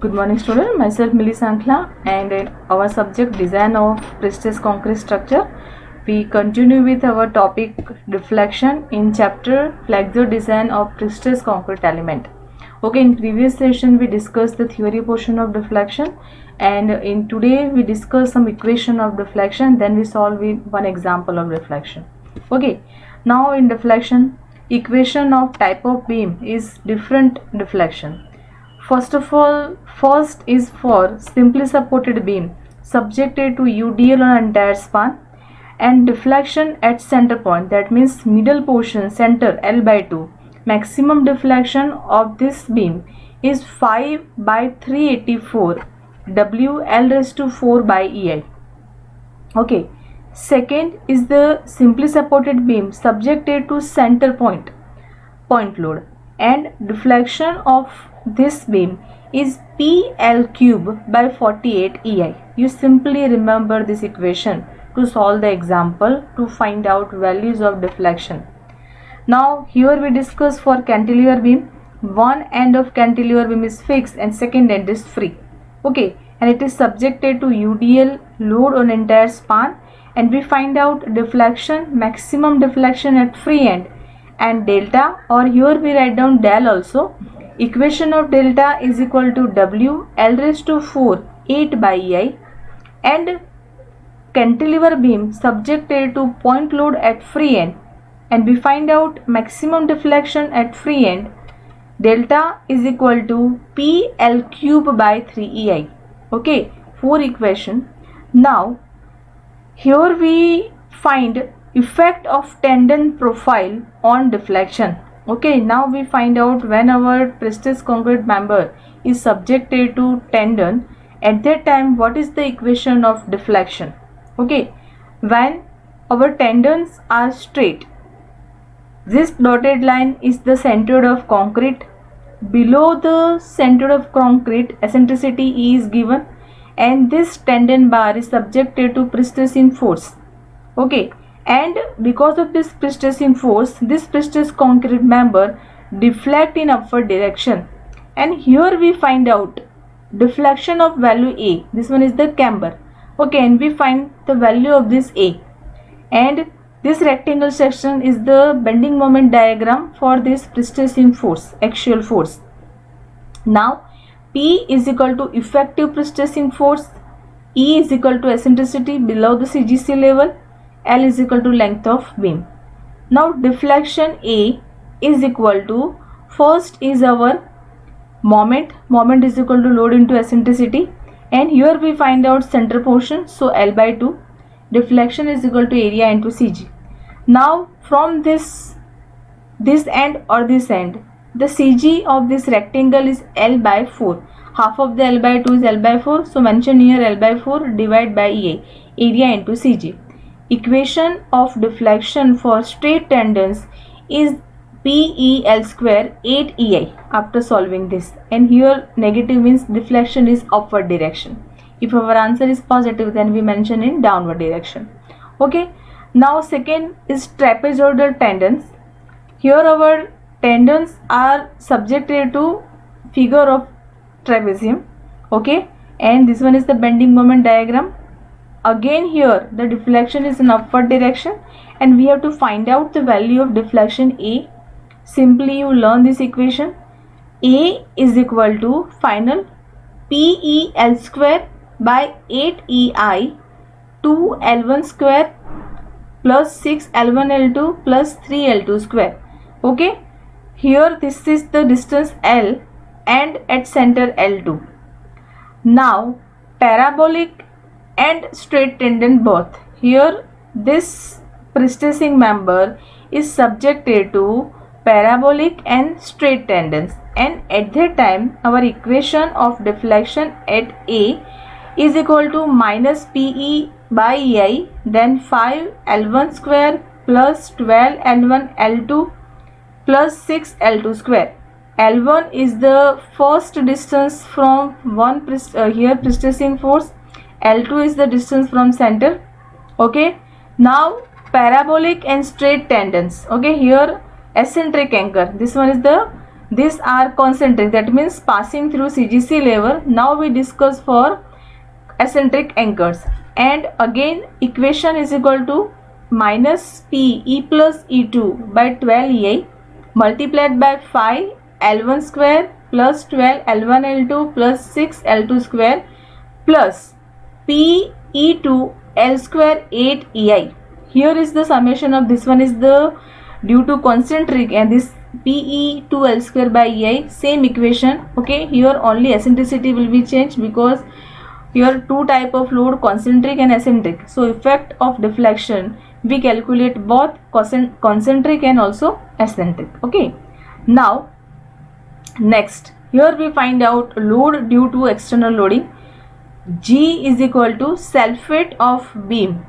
Good morning student, myself Millie Sankla, and in our subject design of pre-stress concrete structure, we continue with our topic deflection in chapter flexure design of pre-stress concrete element. Okay, in previous session we discussed the theory portion of deflection, and in today we discuss some equation of deflection, then we solve with one example of deflection. Okay, now in deflection, equation of type of beam is different deflection. First of all, first is for simply supported beam subjected to UDL on entire span and deflection at center point, that means middle portion center L by 2. Maximum deflection of this beam is 5 by 384 W L raised to 4 by EI. Okay. Second is the simply supported beam subjected to center point load, and deflection of this beam is PL cube by 48 EI. You simply remember this equation to solve the example to find out values of deflection. Now here we discuss for cantilever beam, one end of cantilever beam is fixed and second end is free. Okay, and it is subjected to UDL load on entire span, and we find out deflection, maximum deflection at free end and delta, or here we write down del also. Equation of delta is equal to W L raised to 4 8 by EI, and cantilever beam subjected to point load at free end, and we find out maximum deflection at free end, delta is equal to PL cube by 3 EI. Okay, 4 equation. Now here we find effect of tendon profile on deflection. Okay, now we find out when our pre-stress concrete member is subjected to tendon, at that time what is the equation of deflection. Okay, when our tendons are straight, this dotted line is the center of concrete. Below the center of concrete, eccentricity E is given, and this tendon bar is subjected to pre-stressing force. Okay, and because of this pre-stressing force, this pre-stress concrete member deflect in upward direction, and here we find out deflection of value A. This one is the camber. Okay, and we find the value of this A, and this rectangle section is the bending moment diagram for this pre-stressing force, axial force. Now P is equal to effective pre-stressing force, E is equal to eccentricity below the CGC level, L is equal to length of beam. Now deflection A is equal to, first is our moment is equal to load into eccentricity, and here we find out center portion, so L by 2. Deflection is equal to area into CG. Now from this end or this end, the CG of this rectangle is L by 4. Half of the L by 2 is L by 4, so mention here L by 4 divided by EA, area into CG. Equation of deflection for straight tendons is PEL square 8 EI after solving this, and here negative means deflection is upward direction. If our answer is positive, then we mention in downward direction. Okay, now second is trapezoidal tendons. Here our tendons are subjected to figure of trapezium. Okay, and this one is the bending moment diagram. Again here the deflection is in upward direction, and we have to find out the value of deflection A. Simply you learn this equation. A is equal to final PEL square by 8 EI 2 L1 square plus 6 L1 L2 plus 3 L2 square. Okay, here this is the distance L and at center L2. Now parabolic and straight tendon both. Here this pre-stressing member is subjected to parabolic and straight tendons, and at that time our equation of deflection at A is equal to minus PE by EI, then 5 L1 square plus 12 L1 L2 plus 6 L2 square. L1 is the first distance from here pre-stressing force, L2 is the distance from center. Okay, now parabolic and straight tendons. Okay, here eccentric anchor, this one is the These are concentric, that means passing through CGC lever. Now we discuss for eccentric anchors, and again equation is equal to minus P E plus E2 by 12 EI multiplied by 5 L1 square plus 12 L1 L2 plus 6 L2 square plus P E2 L square 8 EI. Here is the summation of this one is the due to concentric, and this PE2 L square by EI, same equation. Okay, here only eccentricity will be changed because here two type of load, concentric and eccentric. So effect of deflection we calculate both concentric and also eccentric. Okay, now next here we find out load due to external loading. G is equal to self weight of beam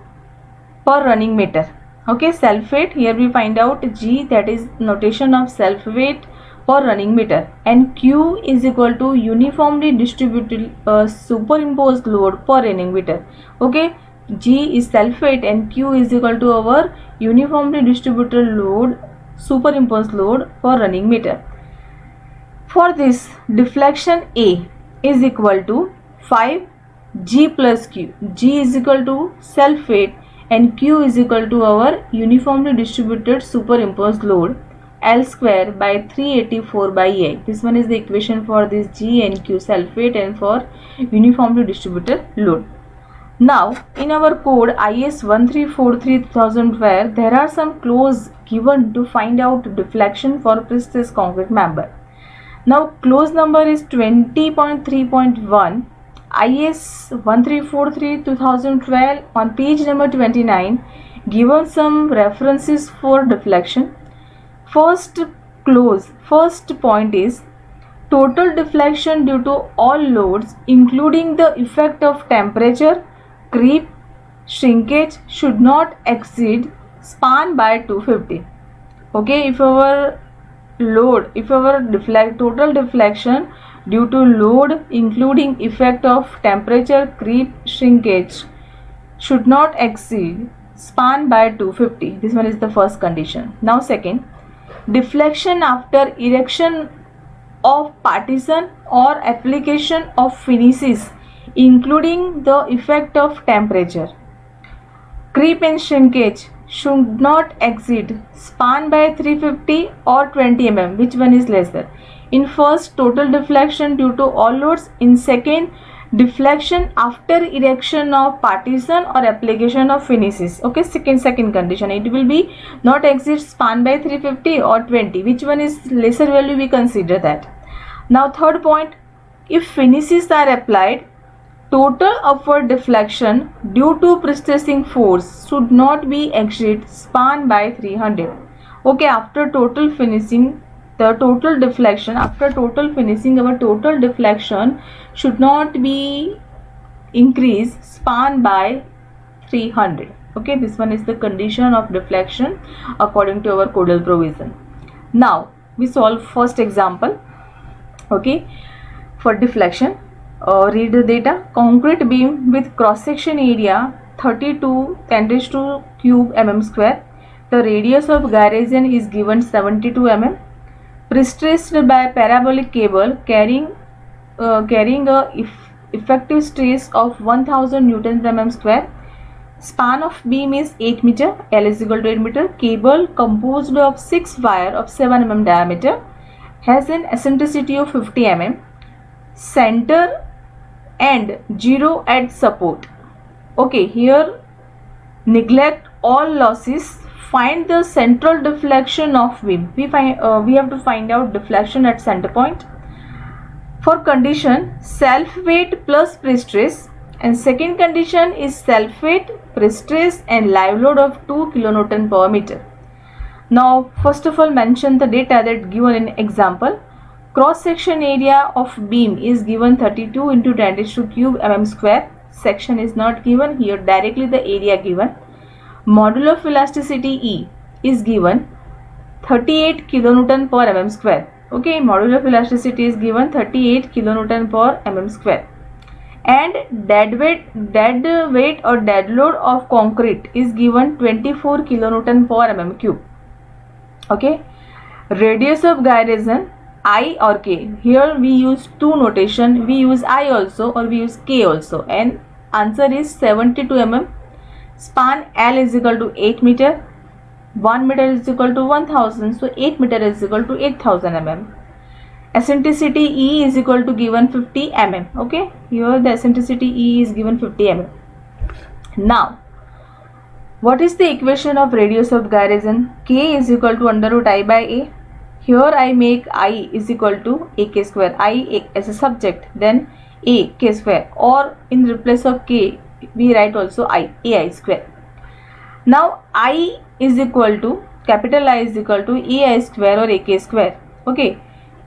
per running meter. Okay, self weight, here we find out G, that is notation of self weight per running meter, and Q is equal to uniformly distributed superimposed load per running meter. Okay, G is self weight and Q is equal to our uniformly distributed load, superimposed load per running meter. For this, deflection A is equal to 5 G plus Q. G is equal to self weight and Q is equal to our uniformly distributed superimposed load L square by 384 by EI. This one is the equation for this G and Q, self weight and for uniformly distributed load. Now in our code IS 1343/2012 there are some clause given to find out deflection for pre-stressed concrete member. Now clause number is 20.3.1 IS 1343/2012 on page number 29, given some references for deflection. First clause, first point is total deflection due to all loads including the effect of temperature, creep, shrinkage should not exceed span by 250. Okay, if our load, if our total deflection due to load including effect of temperature, creep, shrinkage should not exceed span by 250. This one is the first condition. Now second, deflection after erection of partition or application of finishes including the effect of temperature, creep and shrinkage should not exceed span by 350 or 20 mm. Which one is lesser? In first, total deflection due to all loads. In second, deflection after erection of partition or application of finishes. Okay, second condition, it will be not exceed span by 350 or 20. Which one is lesser value? We consider that. Now third point, if finishes are applied, total upward deflection due to pre-stressing force should not be exceed span by 300. Okay, after total finishing, the total deflection, after total finishing, our total deflection should not be increased span by 300. Okay, this one is the condition of deflection according to our codal provision. Now we solve first example. Okay, for deflection, read the data. Concrete beam with cross section area 32 10³ mm square. The radius of gyration is given 72 mm. Pre-stressed by parabolic cable carrying a effective stress of 1000 Newton per mm square. Span of beam is 8 meter. L is equal to 8 meter. Cable composed of 6 wire of 7 mm diameter has an eccentricity of 50 mm. Center and 0 at support. Okay, here neglect all losses. Find the central deflection of beam. We have to find out deflection at center point. For condition, self weight plus pre-stress, and second condition is self weight, pre-stress and live load of 2 kN per meter. Now first of all mention the data that given in example. Cross section area of beam is given 32 into 10³ mm square. Section is not given here, directly the area given. Modulo of elasticity E is given 38 kN per mm square. Okay, modulo of elasticity is given 38 kN per mm square. And dead weight or dead load of concrete is given 24 kN per mm cube. Okay, radius of gyration I or K? Here we use two notation. We use I also or we use K also, and answer is 72 mm. Span L is equal to 8 meter. 1 meter is equal to 1000, so 8 meter is equal to 8000 mm. Eccentricity E is equal to given 50 mm. Okay, here the eccentricity E is given 50 mm. Now, what is the equation of radius of gyration? K is equal to under root I by A. Here I make I is equal to AK square. I as a subject, then A K square, or in replace of K we write also I, AI square. Now I is equal to, capital I is equal to AI square or AK square. Okay,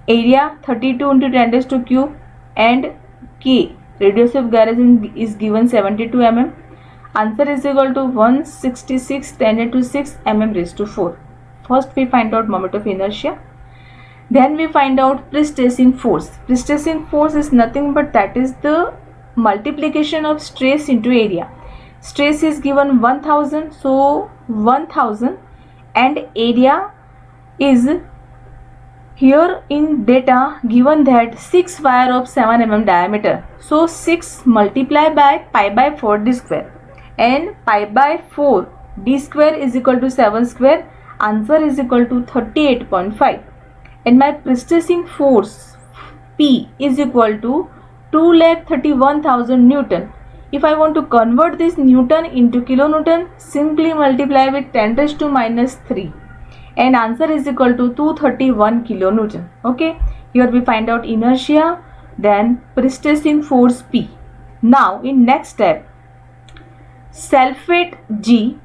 area 32 into 10 raised to cube, and K, radius of gyration, is given 72 mm. Answer is equal to 166 10 to 6 mm raised to 4. First we find out moment of inertia. Then we find out pre-stressing force. Pre-stressing force is nothing but that is the multiplication of stress into area. Stress is given 1000, so 1000, and area is here in data given that 6 wire of 7 mm diameter. So 6 multiply by pi by 4 d square, and pi by 4 d square is equal to 7 square. Answer is equal to 38.5. And my pre-stressing force P is equal to 2,31,000 Newton. If I want to convert this Newton into kilonewton, simply multiply with 10 raised to minus 3, and answer is equal to 231 kilonewton. Okay, here we find out inertia, then pre-stressing force P. Now in next step, self-weight G,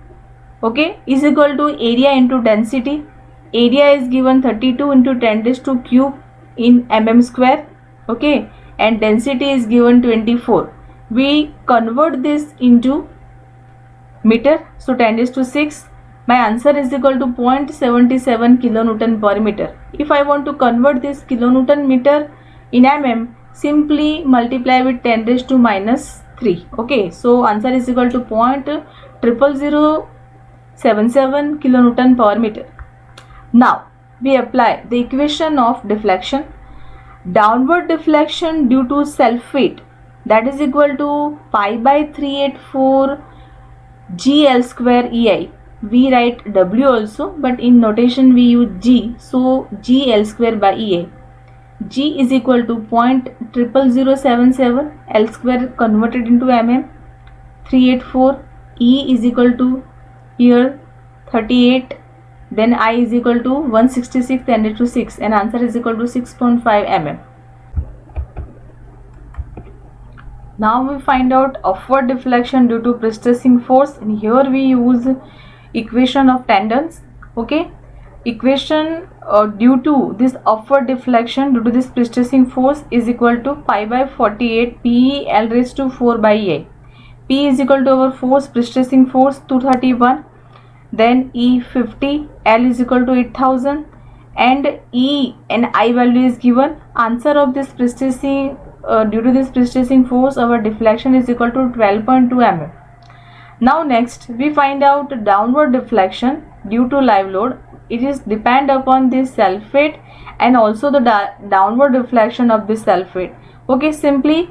okay, is equal to area into density. Area is given 32 into 10 raised to cube in mm square. Okay, and density is given 24. We convert this into meter, so 10 raised to 6. My answer is equal to 0.77 kilonewton per meter. If I want to convert this kilonewton meter in mm, simply multiply with 10 raised to minus 3. Okay, so answer is equal to 0.0077 kilonewton per meter. Now we apply the equation of deflection. Downward deflection due to self-weight, that is equal to pi by 384 GL square EI. We write W also, but in notation we use G, so GL square by EI. G is equal to 0.00077, L square converted into mm, 384. E is equal to here 38, then I is equal to 166 10 to 6, and answer is equal to 6.5 mm. Now we find out upward deflection due to pre-stressing force, and here we use equation of tendons. Okay, equation due to this upward deflection due to this pre-stressing force is equal to pi by 48 P L raised to 4 by A. P is equal to our force, pre-stressing force 231, then E 50, L is equal to 8000, and E and I value is given. Answer of this pre-stressing due to this pre-stressing force, our deflection is equal to 12.2 mm. Now next we find out downward deflection due to live load. It is depend upon this self-weight and also the downward deflection of this self-weight. Okay, simply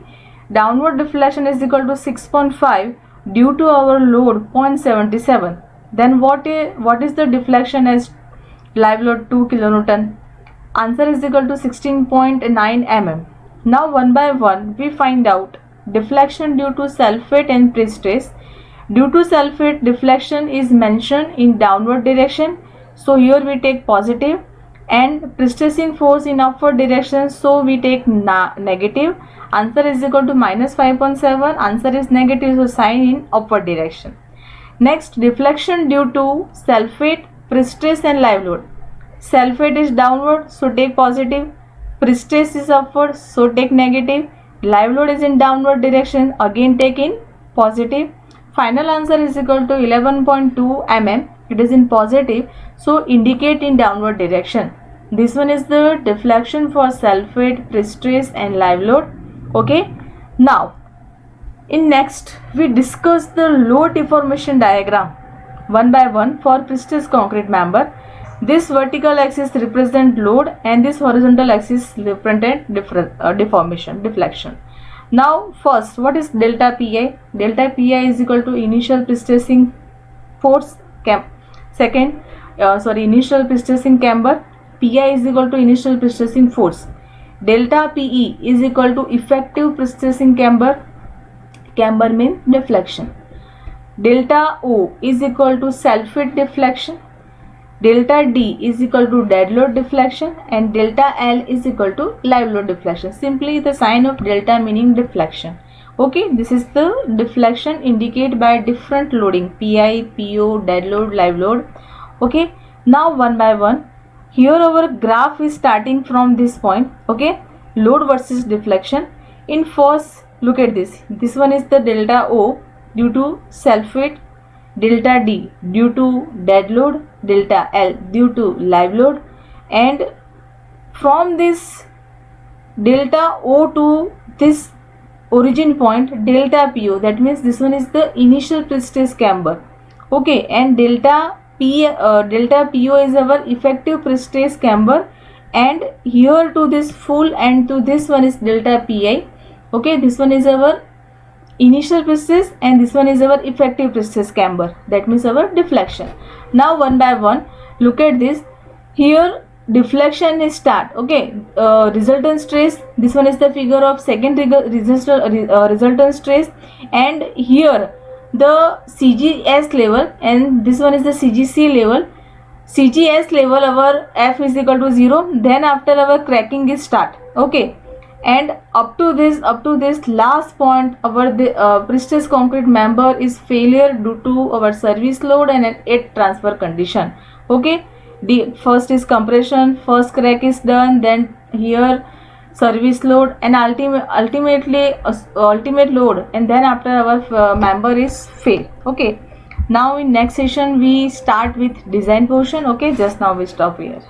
downward deflection is equal to 6.5 due to our load 0.77. Then what is the deflection as live load 2 kilonewton? Answer is equal to 16.9 mm. Now one by one we find out deflection due to self-weight and pre-stress. Due to self-weight, deflection is mentioned in downward direction, so here we take positive, and pre-stressing force in upward direction, so we take negative. Answer is equal to minus 5.7. Answer is negative, so sign in upward direction. Next, deflection due to self-weight, pre-stress and live load. Self-weight is downward, so take positive. Pre-stress is upward, so take negative. Live load is in downward direction, again take in positive. Final answer is equal to 11.2 mm. It is in positive, so indicate in downward direction. This one is the deflection for self-weight, pre-stress and live load. Okay, now in next we discuss the load deformation diagram one by one for pre-stress concrete member. This vertical axis represent load and this horizontal axis represent deformation, deflection. Now first, what is delta pi? Delta pi is equal to initial pre-stressing force, initial pre-stressing camber. Pi is equal to initial pre-stressing force. Delta pe is equal to effective pre-stressing camber. Camber means deflection. Delta O is equal to self-hit deflection. Delta D is equal to dead load deflection, and delta L is equal to live load deflection. Simply the sign of delta meaning deflection. Okay, this is the deflection indicated by different loading, PI, PO, dead load, live load. Okay, now one by one. Here our graph is starting from this point. Okay, load versus deflection. In first, look at this. This one is the delta O due to self-hit, delta D due to dead load, delta L due to live load, and from this delta O to this origin point, delta PO, that means this one is the initial pre-stress camber. Okay, and delta PO is our effective pre-stress camber, and here to this full and to this one is delta PI. Okay, this one is our initial pre-stress and this one is our effective pre-stress camber, that means our deflection. Now one by one, look at this. Here deflection is start. Okay, resultant stress, this one is the figure of second resultant stress, and here the CGS level and this one is the CGC level. CGS level our F is equal to 0, then after our cracking is start. Okay, and up to this last point, our pre-stress concrete member is failure due to our service load and an heat transfer condition. Okay, the first is compression, first crack is done, then here service load and ultimate load, and then after our member is fail. Okay, now in next session we start with design portion. Okay, just now we stop here.